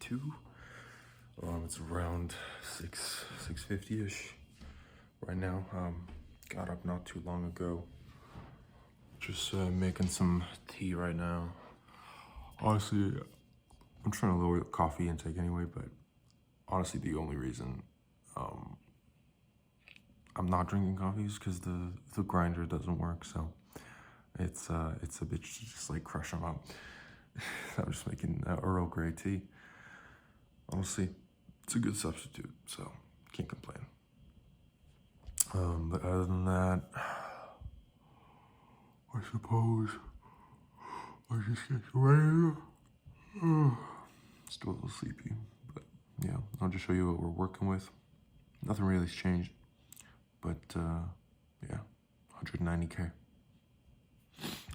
2. It's around 6:50ish right now. Got up not too long ago. Just making some tea right now. Honestly, I'm trying to lower the coffee intake anyway, but honestly, the only reason I'm not drinking coffee is because the grinder doesn't work, so it's a bitch to just like crush them up. I'm just making Earl Grey tea. Honestly, it's a good substitute, so can't complain. But other than that, I suppose I just get ready. Still a little sleepy, but yeah, I'll just show you what we're working with. Nothing really has changed, but yeah, 190K.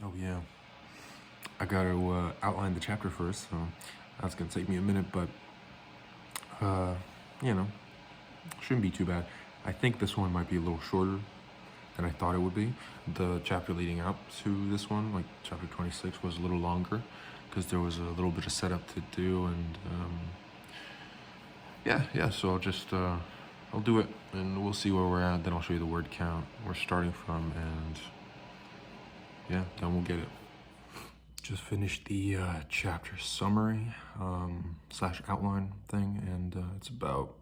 Oh yeah, I gotta outline the chapter first, so that's gonna take me a minute, but you know, shouldn't be too bad. I think this one might be a little shorter than I thought it would be. The chapter leading up to this one, like chapter 26, was a little longer because there was a little bit of setup to do, and yeah. So I'll do it, and we'll see where we're at. Then I'll show you the word count we're starting from, and yeah, then we'll get it. Just finished the chapter summary / outline thing, and it's about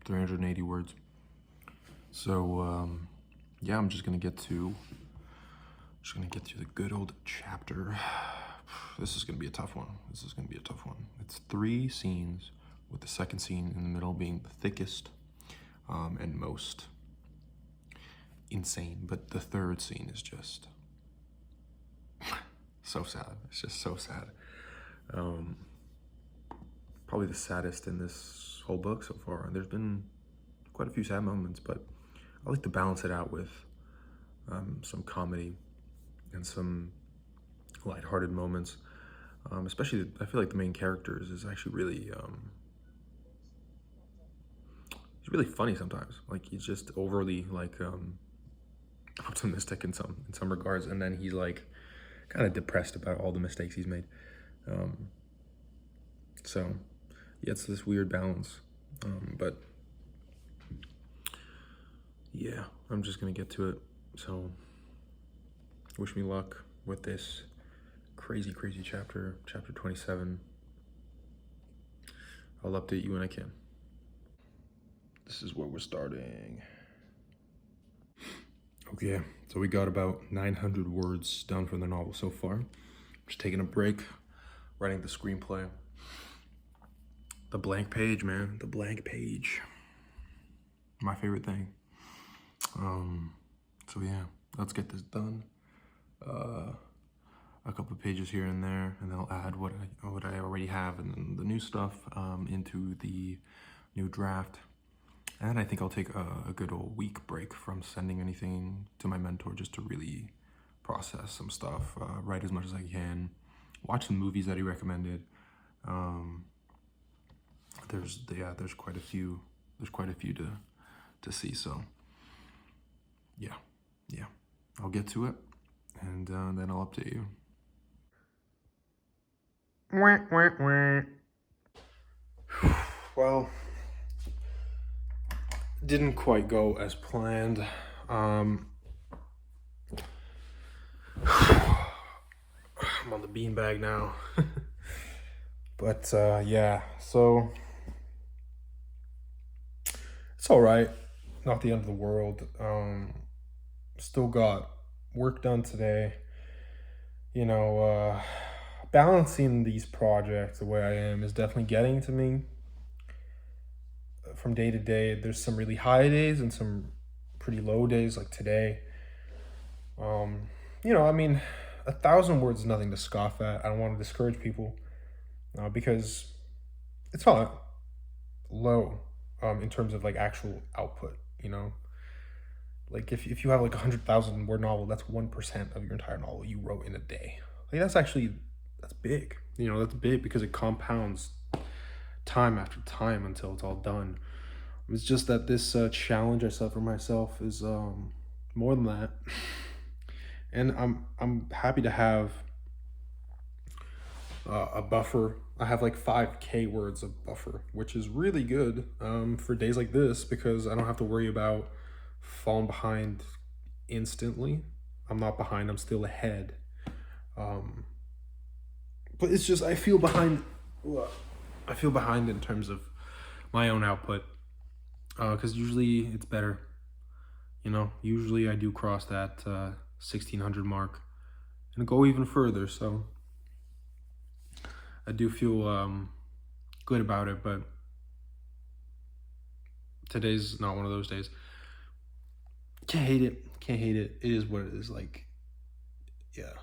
380 words. So yeah, I'm just gonna get to the good old chapter. This is gonna be a tough one. It's 3 scenes, with the second scene in the middle being the thickest and most insane, but the third scene is just so sad. It's just so sad. Probably the saddest in this whole book so far. There's been quite a few sad moments, but I like to balance it out with some comedy and some lighthearted moments. Especially, I feel like the main characters is actually really, he's really funny sometimes. Like, he's just overly like optimistic in some regards, and then he's like kind of depressed about all the mistakes he's made. So yeah, it's this weird balance. But yeah, I'm just gonna get to it. So wish me luck with this crazy chapter 27. I'll update you when I can. This is where we're starting. Okay, so we got about 900 words done for the novel so far. Just taking a break, writing the screenplay. The blank page, man, the blank page. My favorite thing. So yeah, let's get this done. A couple of pages here and there, and then I'll add what I already have and then the new stuff into the new draft. And I think I'll take a good old week break from sending anything to my mentor, just to really process some stuff, write as much as I can, watch some movies that he recommended. There's quite a few to see. So yeah, I'll get to it, and then I'll update you. Well, didn't quite go as planned. I'm on the beanbag now. But yeah, so it's all right. Not the end of the world. Still got work done today. You know, balancing these projects the way I am is definitely getting to me. From day to day, there's some really high days and some pretty low days, like today. You know, I mean, 1,000 words is nothing to scoff at. I don't want to discourage people because it's not low in terms of like actual output, you know? Like if you have like 100,000 word novel, that's 1% of your entire novel you wrote in a day. Like that's big. You know, that's big because it compounds time after time until it's all done. It's just that this challenge I set for myself is more than that. And I'm happy to have a buffer. I have like 5K words of buffer, which is really good for days like this because I don't have to worry about falling behind instantly. I'm not behind, I'm still ahead. Um, but it's just I feel behind. I feel behind in terms of my own output because usually it's better. Usually I do cross that 1600 mark and go even further. So I do feel good about it, but today's not one of those days. Can't hate it. Can't hate it. It is what it is. Like, yeah,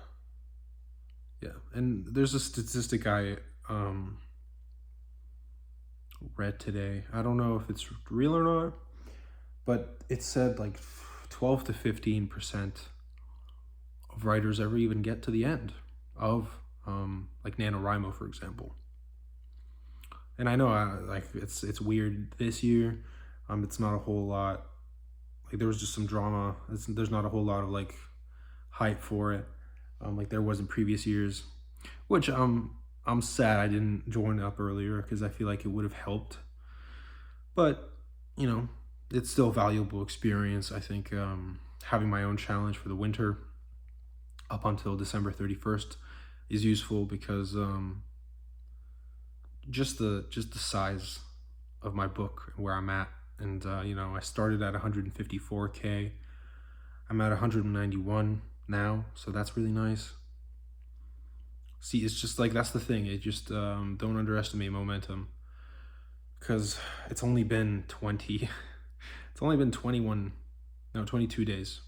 yeah. And there's a statistic I read today. I don't know if it's real or not, but it said like 12 to 15% of writers ever even get to the end of like NaNoWriMo, for example. And I know like it's weird this year. It's not a whole lot. Like there was just some drama. There's not a whole lot of like hype for it, like there was in previous years, which I'm sad I didn't join up earlier because I feel like it would have helped. But it's still a valuable experience. I think having my own challenge for the winter up until December 31st is useful because just the size of my book and where I'm at. And I started at 154K. I'm at 191 now, so that's really nice. See, it's just like that's the thing. It just don't underestimate momentum because it's only been 22 days.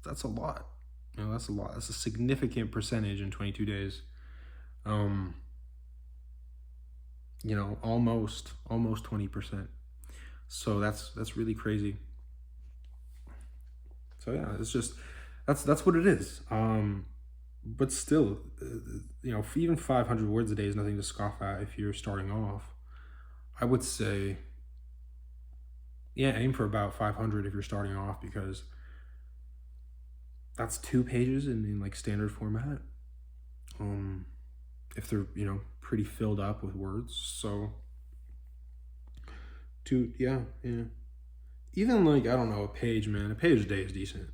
That's a lot. That's a lot. That's a significant percentage in 22 days. Almost 20%. So that's really crazy. So yeah, it's just that's what it is. But still, even 500 words a day is nothing to scoff at if you're starting off. I would say, yeah, aim for about 500 if you're starting off because that's 2 pages in like standard format. If they're pretty filled up with words, so yeah. Even like I don't know, a page a day is decent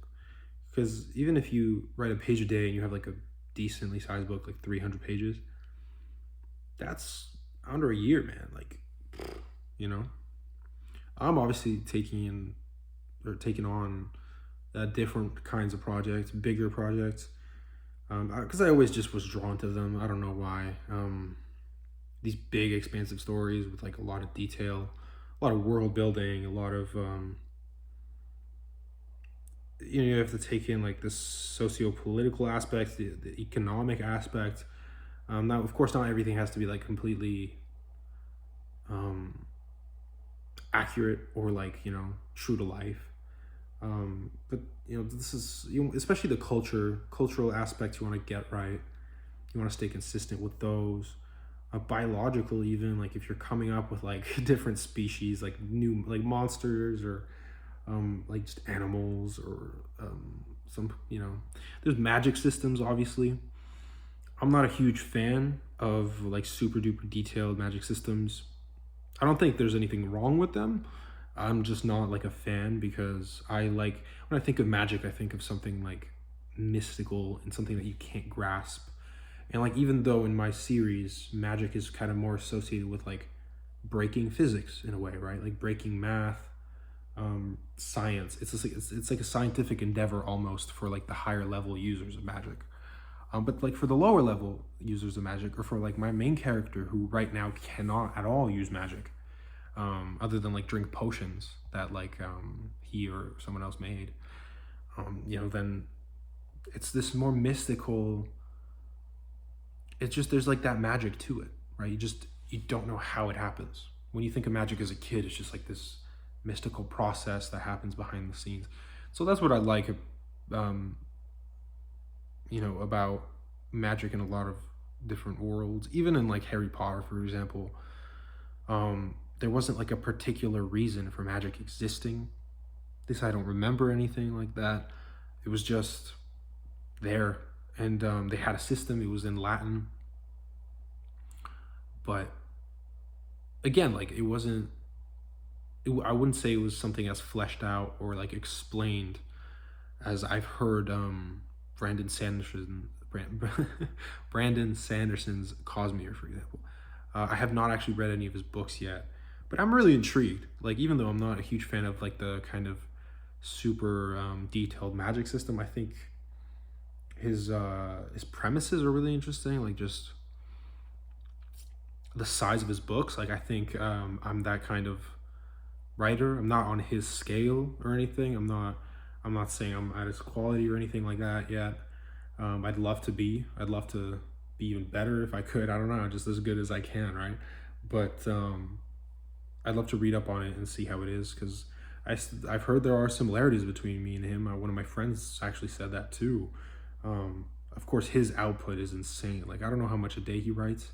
because even if you write a page a day and you have like a decently sized book like 300 pages, that's under a year, man. Like I'm obviously taking on different kinds of projects, bigger projects, because I always just was drawn to them. I don't know why. These big, expansive stories with like a lot of detail, a lot of world building, a lot of you have to take in like the socio-political aspects, the economic aspect. Now, of course, not everything has to be like completely accurate or like true to life. But this is especially the cultural aspects you want to get right. You want to stay consistent with those. Biological, even like if you're coming up with like different species, like new like monsters or like just animals or some there's magic systems. Obviously, I'm not a huge fan of like super duper detailed magic systems. I don't think there's anything wrong with them. I'm just not like a fan because I like when I think of magic, I think of something like mystical and something that you can't grasp. And like even though in my series, magic is kind of more associated with like breaking physics in a way, right? Like breaking math, science. It's like a scientific endeavor almost for like the higher level users of magic. But like for the lower level users of magic, or for like my main character who right now cannot at all use magic, other than like drink potions that like he or someone else made, then it's this more mystical. It's just there's like that magic to it, right? You don't know how it happens. When you think of magic as a kid, it's just like this mystical process that happens behind the scenes. So that's what I like, about magic in a lot of different worlds. Even in like Harry Potter, for example, there wasn't like a particular reason for magic existing. At least I don't remember anything like that. It was just there, and they had a system. It was in Latin, but again, like it wasn't. I wouldn't say it was something as fleshed out or like explained as I've heard Brandon Sanderson, Brandon Sanderson's Cosmere, for example. I have not actually read any of his books yet, but I'm really intrigued. Like, even though I'm not a huge fan of like the kind of super detailed magic system, I think his premises are really interesting. Like, just the size of his books. Like, I think I'm that kind of writer. I'm not on his scale or anything. I'm not saying I'm at his quality or anything like that yet. I'd love to be. I'd love to be even better if I could. I don't know, just as good as I can, right? But I'd love to read up on it and see how it is, because I've heard there are similarities between me and him. One of my friends actually said that too. Of course, his output is insane. Like, I don't know how much a day he writes.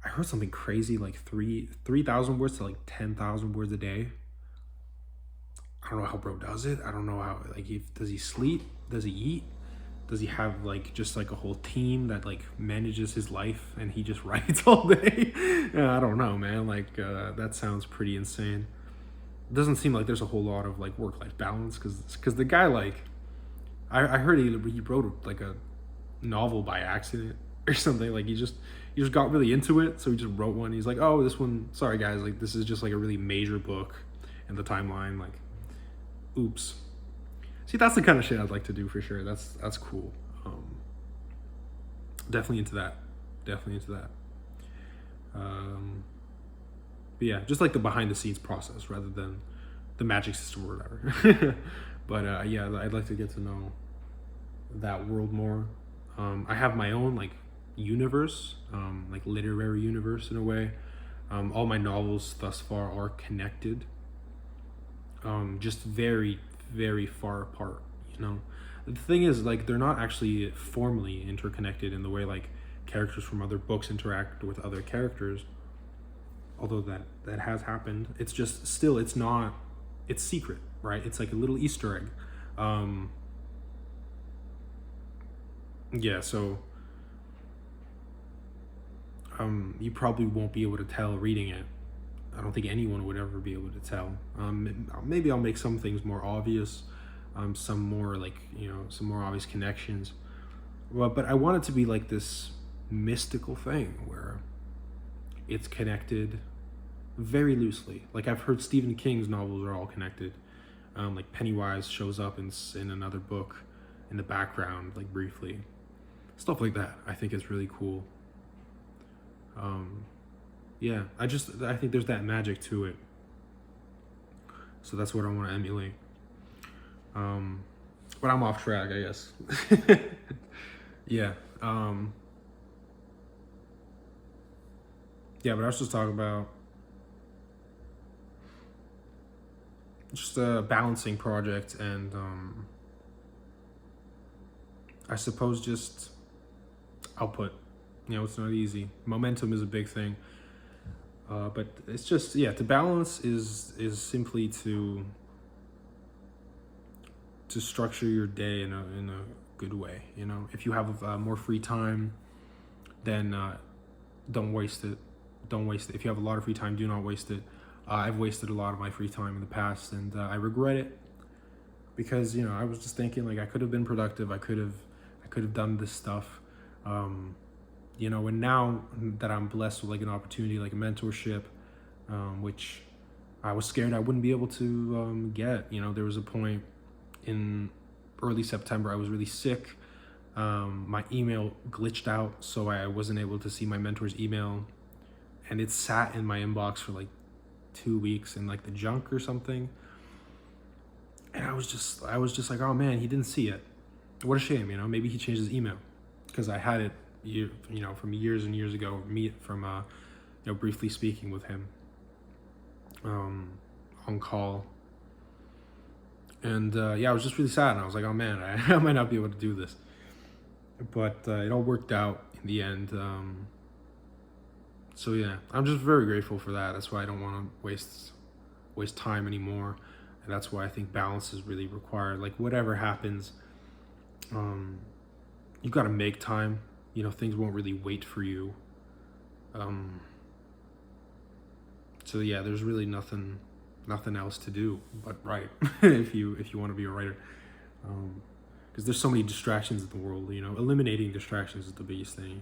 I heard something crazy, like 3,000 words to like 10,000 words a day. I don't know how bro does it. I don't know how, like, does he sleep? Does he eat? Does he have like just like a whole team that like manages his life and he just writes all day? I don't know, man. Like, that sounds pretty insane. It doesn't seem like there's a whole lot of like work-life balance, because the guy, like, I heard he wrote like a novel by accident or something. Like, he just got really into it, so he just wrote one. He's like, oh, this one, sorry guys, like, this is just like a really major book in the timeline. Like, oops. See, that's the kind of shit I'd like to do for sure. That's cool. Definitely into that. But yeah, just like the behind the scenes process rather than the magic system or whatever. But yeah, I'd like to get to know that world more. I have my own like universe, like literary universe in a way. All my novels thus far are connected, just very, very far apart, you know. The thing is, like, they're not actually formally interconnected in the way like characters from other books interact with other characters, although that has happened. It's just still, it's secret, right? It's like a little Easter egg. Yeah, so you probably won't be able to tell reading it. I don't think anyone would ever be able to tell. Maybe I'll make some things more obvious, some more like, you know, some more obvious connections. But I want it to be like this mystical thing where it's connected very loosely. Like, I've heard Stephen King's novels are all connected. Like Pennywise shows up in another book in the background, like briefly. Stuff like that, I think is really cool. Yeah, I think there's that magic to it. So that's what I want to emulate. But I'm off track, I guess. Yeah. Yeah, but I was just talking about just a balancing project, and I suppose just output. You know, it's not easy. Momentum is a big thing. But it's just, yeah, to balance is simply to structure your day in a good way. You know, if you have more free time, then don't waste it. If you have a lot of free time, do not waste it. I've wasted a lot of my free time in the past, and I regret it, because, you know, I was just thinking, like, I could have been productive. I could have done this stuff. You know, and now that I'm blessed with like an opportunity, like a mentorship, which I was scared I wouldn't be able to get. You know, there was a point in early September, I was really sick. My email glitched out, so I wasn't able to see my mentor's email, and it sat in my inbox for like 2 weeks in like the junk or something. And I was just like, oh man, he didn't see it. What a shame, you know. Maybe he changed his email, because I had it, you know, from years and years ago, from you know, briefly speaking with him on call. And yeah, I was just really sad, and I was like, oh man, I might not be able to do this. But it all worked out in the end. So yeah, I'm just very grateful for that. That's why I don't want to waste time anymore, and that's why I think balance is really required. Like, whatever happens, you got to make time. You know, things won't really wait for you. So yeah, there's really nothing else to do but write if you want to be a writer. Because there's so many distractions in the world. You know, eliminating distractions is the biggest thing.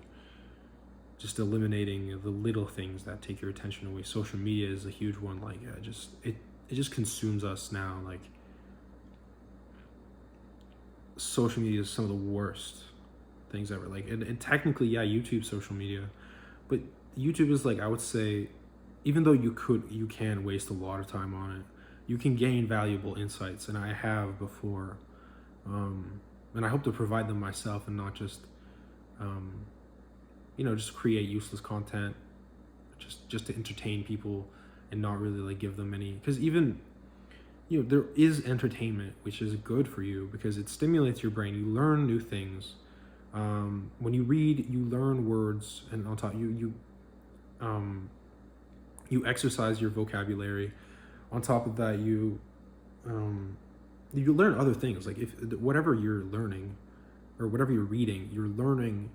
Just eliminating the little things that take your attention away. Social media is a huge one. Like, it just consumes us now. Like, social media is some of the worst things ever. Like, and technically, yeah, YouTube's social media, but YouTube is, like, I would say, even though you can waste a lot of time on it, you can gain valuable insights, and I have before, and I hope to provide them myself and not just, just create useless content, just to entertain people and not really like give them any. Because even, there is entertainment, which is good for you because it stimulates your brain. You learn new things. When you read, you learn words, and on top you exercise your vocabulary. On top of that, you learn other things. Like, if whatever you're learning or whatever you're reading, you're learning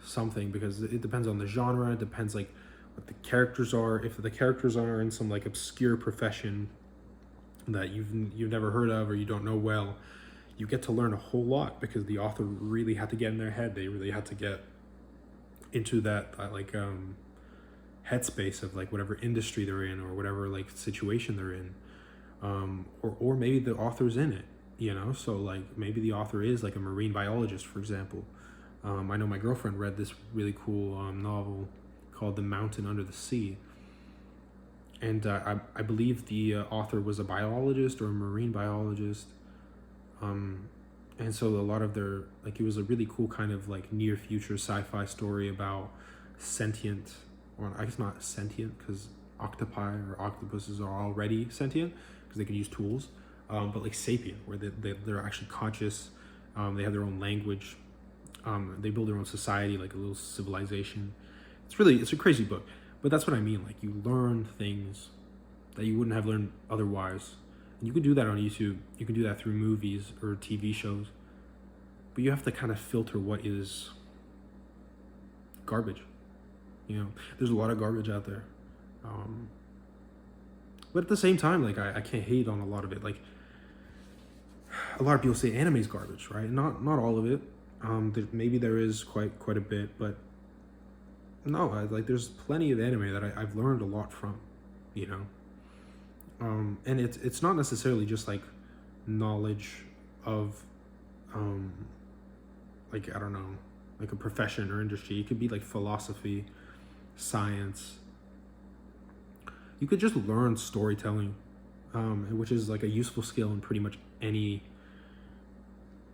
something, because it depends on the genre. It depends like what the characters are. If the characters are in some like obscure profession that you've never heard of or you don't know well, you get to learn a whole lot because the author really had to get in their head. They really had to get into that headspace of like whatever industry they're in or whatever like situation they're in, or maybe the author's in it, so like maybe the author is like a marine biologist, for example. I know my girlfriend read this really cool novel called The Mountain Under the Sea, and I believe the author was a biologist or a marine biologist, and so a lot of their, like, it was a really cool kind of like near future sci-fi story about sentient, or I guess not sentient because octopi or octopuses are already sentient because they can use tools, but like sapient, where they're actually conscious, they have their own language, they build their own society, like a little civilization. It's a crazy book, but that's what I mean. Like, you learn things that you wouldn't have learned otherwise, and you can do that on YouTube. You can do that through movies or TV shows, but you have to kind of filter what is garbage. There's a lot of garbage out there, but at the same time, like, I can't hate on a lot of it. Like, a lot of people say anime is garbage, right? Not all of it. Maybe there is quite a bit, but no, there's plenty of anime that I've learned a lot from, and it's not necessarily just like knowledge of, like, I don't know, like a profession or industry. It could be like philosophy, science. You could just learn storytelling, which is like a useful skill in pretty much any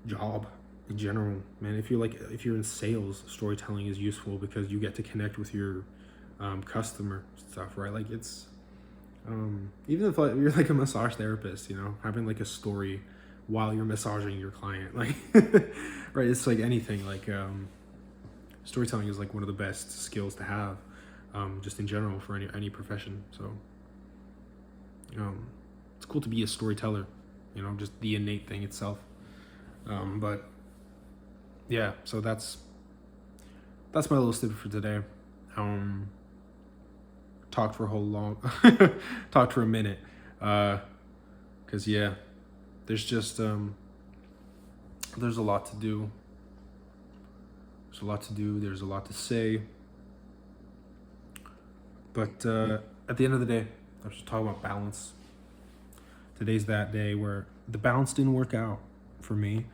job in general, man. If you're in sales, storytelling is useful because you get to connect with your customer stuff, right? Like, it's even if you're like a massage therapist, having like a story while you're massaging your client, like right, it's like anything. Like, storytelling is like one of the best skills to have, just in general for any profession. So it's cool to be a storyteller, just the innate thing itself. But yeah, so that's my little snippet for today. Talked for a minute, because yeah, there's just there's a lot to do. There's a lot to say, but at the end of the day, I was just talking about balance. Today's that day where the balance didn't work out for me,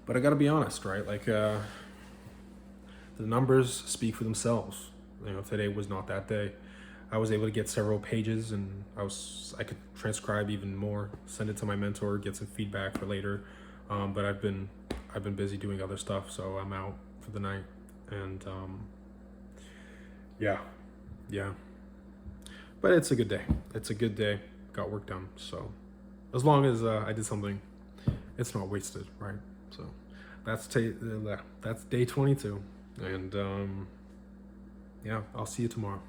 but I gotta be honest, right? Like, the numbers speak for themselves. Today was not that day. I was able to get several pages, and I could transcribe even more, send it to my mentor, get some feedback for later. But I've been busy doing other stuff, so I'm out for the night. And yeah. But it's a good day. Got work done. So as long as I did something, it's not wasted, right? So that's day 22, and yeah, I'll see you tomorrow.